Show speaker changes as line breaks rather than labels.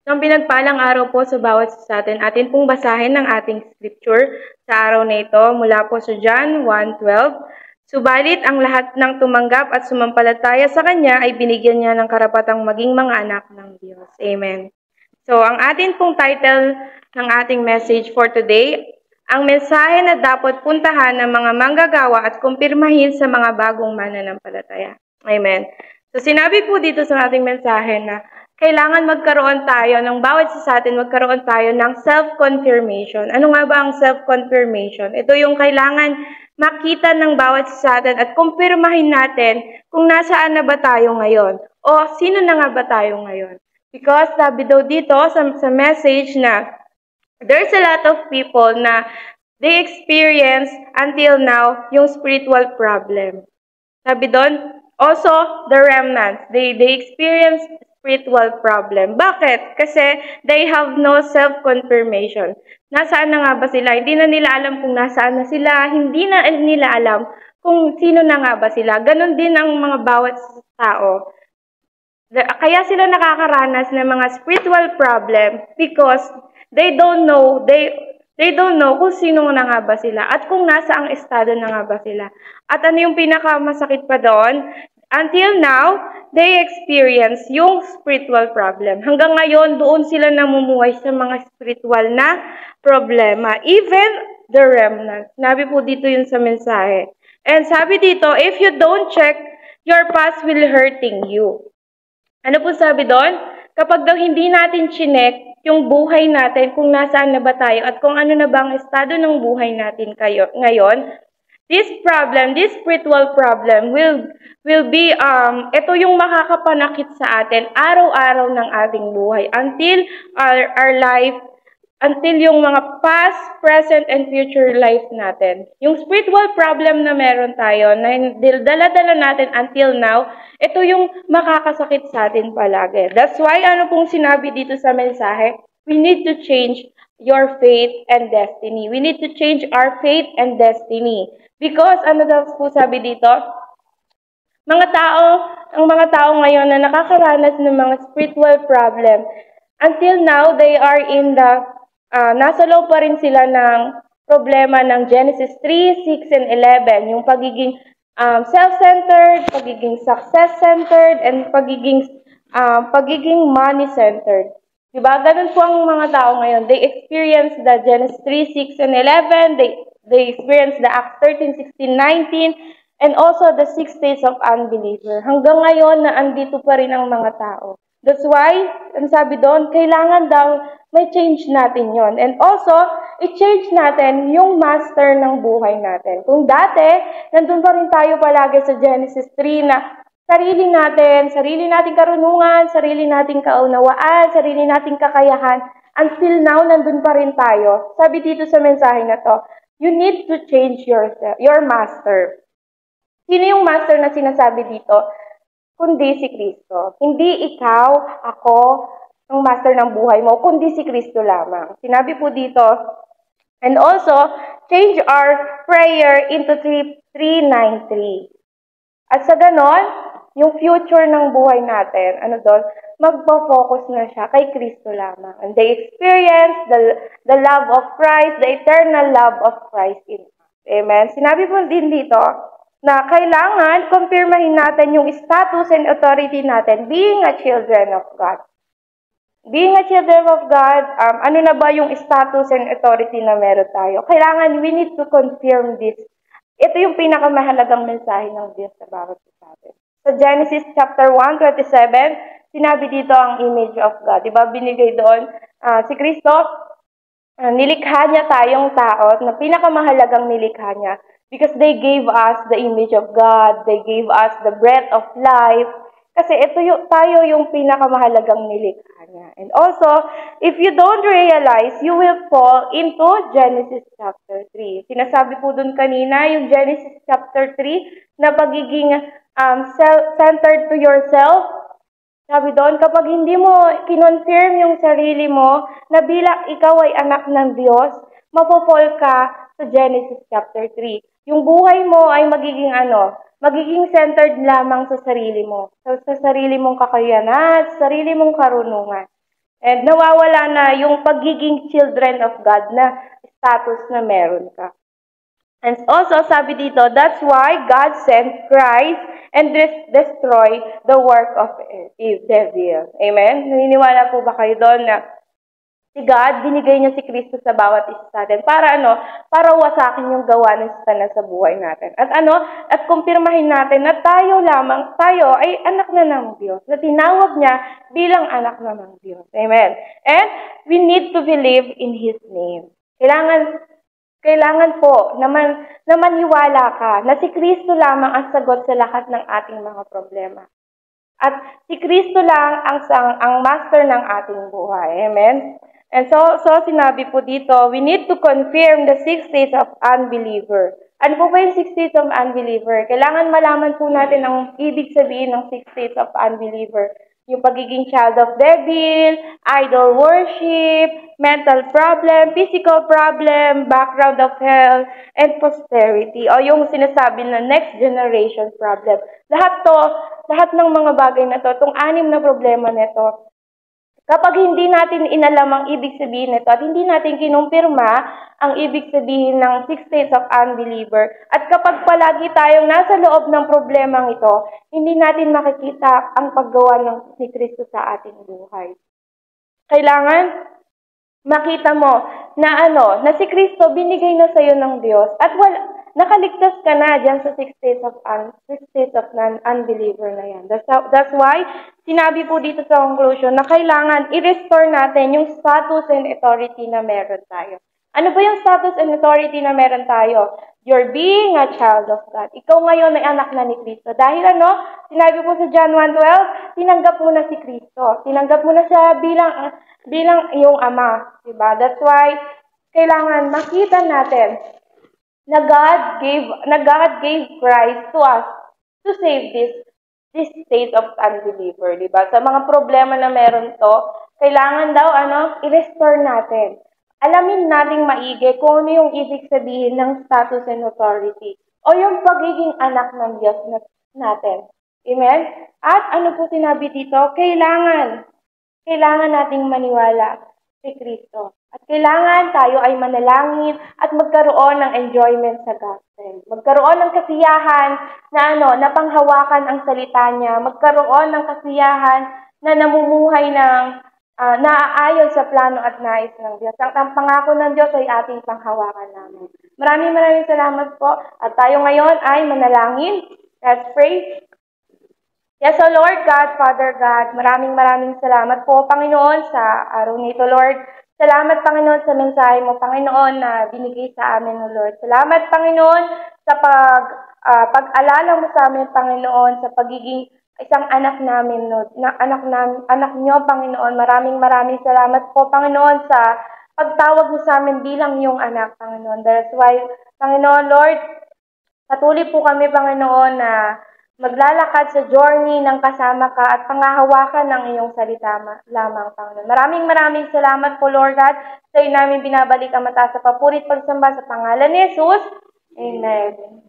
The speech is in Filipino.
Isang pinagpalang araw po sa bawat sa atin. Atin pong basahin ng ating scripture sa araw na ito mula po sa John 1:12. Subalit ang lahat ng tumanggap at sumampalataya sa Kanya ay binigyan niya ng karapatang maging mga anak ng Diyos. Amen. So, ang atin pong title ng ating message for today, ang mensahe na dapat puntahan ng mga manggagawa at kumpirmahin sa mga bagong mananampalataya. Amen. So, sinabi po dito sa ating mensahe na kailangan magkaroon tayo, ng bawat isa sa atin, magkaroon tayo ng self-confirmation. Ano nga ba ang self-confirmation? Ito yung kailangan makita ng bawat isa sa atin at kumpirmahin natin kung nasaan na ba tayo ngayon o sino na nga ba tayo ngayon. Because sabi daw dito sa message na there's a lot of people na they experience until now yung spiritual problem. Sabi doon, also the remnants, they experience spiritual problem. Bakit? Kasi they have no self-confirmation. Nasaan na nga ba sila? Hindi na nila alam kung nasaan na sila. Hindi na nila alam kung sino na nga ba sila. Ganon din ang mga bawat tao. Kaya sila nakakaranas ng mga spiritual problem because they don't know kung sino na nga ba sila at kung nasa ang estado na nga ba sila. At ano yung pinakamasakit pa doon? Until now, they experience yung spiritual problem. Hanggang ngayon, doon sila namumuhay sa mga spiritual na problema. Even the remnant. Sabi po dito yun sa mensahe. And sabi dito, if you don't check, your past will hurting you. Ano po sabi doon? Kapag daw hindi natin chinek yung buhay natin, kung nasaan na ba tayo at kung ano na ba ang estado ng buhay natin ngayon, this spiritual problem will be, ito yung makakapanakit sa atin araw-araw ng ating buhay until our life, until yung mga past, present, and future life natin. Yung spiritual problem na meron tayo, na dala-dala natin until now, ito yung makakasakit sa atin palagi. That's why, ano pong sinabi dito sa mensahe, we need to change your faith and destiny. We need to change our faith and destiny. Because, ano daw po sabi dito? Ang mga tao ngayon na nakakaranas ng mga spiritual problem, until now, they are in the, nasa loob pa rin sila ng problema ng Genesis 3, 6, and 11. Yung pagiging self-centered, pagiging success-centered, and pagiging money-centered. Diba? Ganun po ang mga tao ngayon. They experience the Genesis 3, 6, and 11. They experience the Acts 13, 16, 19, and also the 6 states of unbeliever. Hanggang ngayon na andito pa rin ang mga tao. That's why, ang sabi doon, kailangan daw may change natin yon. And also, i-change natin yung master ng buhay natin. Kung dati, nandun pa rin tayo palagi sa Genesis 3 na sarili nating karunungan, sarili nating kaunawaan, sarili nating kakayahan. Until now, nandun pa rin tayo. Sabi dito sa mensahe na to, you need to change your master. Sino yung master na sinasabi dito? Kundi si Kristo. Hindi ikaw, ako, ang master ng buhay mo, kundi si Kristo lamang. Sinabi po dito, and also, change our prayer into 393. At sa ganon, yung future ng buhay natin, magpo-focus na siya kay Kristo lamang. And they experience the love of Christ, the eternal love of Christ in us. Amen? Sinabi po din dito, na kailangan kumpirmahin natin yung status and authority natin being a children of God. Being a children of God, ano na ba yung status and authority na meron tayo? Kailangan, we need to confirm this. Ito yung pinakamahalagang mensahe ng Diyos sa bawat isa natin. Sa Genesis chapter 1:27, sinabi dito ang image of God. Diba, binigay doon si Kristo, nilikha niya tayong tao, na pinakamahalagang nilikha niya. Because they gave us the image of God, they gave us the breath of life. Kasi tayo yung pinakamahalagang nilikha niya. And also, if you don't realize, you will fall into Genesis chapter 3. Sinasabi po dun kanina, yung Genesis chapter 3, na pagiging centered to yourself. Sabi doon, kapag hindi mo kinonfirm yung sarili mo, na bilang ikaw ay anak ng Diyos, mapofall ka sa Genesis chapter 3. Yung buhay mo ay magiging centered lamang sa sarili mo. Sa sarili mong kakayanan, sa sarili mong karunungan. And nawawala na yung pagiging children of God na status na meron ka. And also, sabi dito, that's why God sent Christ and destroy the work of devil. Amen? Naniniwala po ba kayo doon na si God, binigay niya si Kristo sa bawat isa sa atin. Para ano? Para wasakin yung gawa ng Satanas sa buhay natin. At ano? At kumpirmahin natin na tayo ay anak na ng Diyos. Na tinawag niya bilang anak na ng Diyos. Amen? And we need to believe in His name. Kailangan po na maniwala ka na si Kristo lamang ang sagot sa lahat ng ating mga problema. At si Kristo lang ang master ng ating buhay. Amen? And so sinabi po dito, we need to confirm the 6 states of unbeliever. Ano po ba yung 6 states of unbeliever? Kailangan malaman po natin ang ibig sabihin ng 6 states of unbeliever. Yung pagiging child of devil, idol worship, mental problem, physical problem, background of hell, and posterity. O yung sinasabi na next generation problem. Lahat ng mga bagay na to, itong 6 na problema nito, kapag hindi natin inalam ang ibig sabihin nito at hindi natin kinumpirma ang ibig sabihin ng 6 states of unbeliever, at kapag palagi tayong nasa loob ng problemang ito, hindi natin makikita ang paggawa ni Kristo sa ating buhay. Kailangan makita mo na si Kristo binigay na sa iyo ng Diyos at nakaligtas ka na diyan sa 6 states of unbeliever na yan. That's why sinabi po dito sa conclusion na kailangan i-restore natin yung status and authority na meron tayo. Ano ba yung status and authority na meron tayo? You're being a child of God. Ikaw ngayon ay anak na ni Kristo. Dahil sinabi po sa John 1:12, tinanggap mo na si Kristo. Tinanggap mo na siya bilang iyong ama. Diba? That's why kailangan makita natin na God gave Christ to us to save this state of unbeliever, di ba? Sa mga problema na meron to, kailangan daw i-restore natin. Alamin nating maigi kung ano yung ibig sabihin ng status and authority o yung pagiging anak ng Diyos natin. Amen? At ano po sinabi dito? Kailangan nating maniwala kay Kristo. At kailangan tayo ay manalangin at magkaroon ng enjoyment sa gospel. Magkaroon ng kasiyahan na panghawakan ang salita niya. Magkaroon ng kasiyahan na namumuhay ng naaayon sa plano at nais ng Diyos. Ang pangako ng Diyos ay ating panghawakan namin. Maraming salamat po. At tayo ngayon ay manalangin. Let's pray. Yes, so Lord God, Father God, maraming salamat po, Panginoon, sa araw nito, Lord. Salamat, Panginoon, sa mensahe mo, Panginoon, na binigay sa amin, Lord. Salamat, Panginoon, sa pag-alala mo sa amin, Panginoon, sa pagiging isang anak namin, Lord. Anak niyo, Panginoon. Maraming salamat po, Panginoon, sa pagtawag mo sa amin bilang iyong anak, Panginoon. That's why, Panginoon, Lord, patuloy po kami, Panginoon, na maglalakad sa journey ng kasama ka at pangahawakan ng iyong salita lamang, Panginoon. Maraming salamat po, Lord God. Sa iyo namin binabalik ang mataas sa papurit pagsamba sa pangalan ni Jesus. Amen.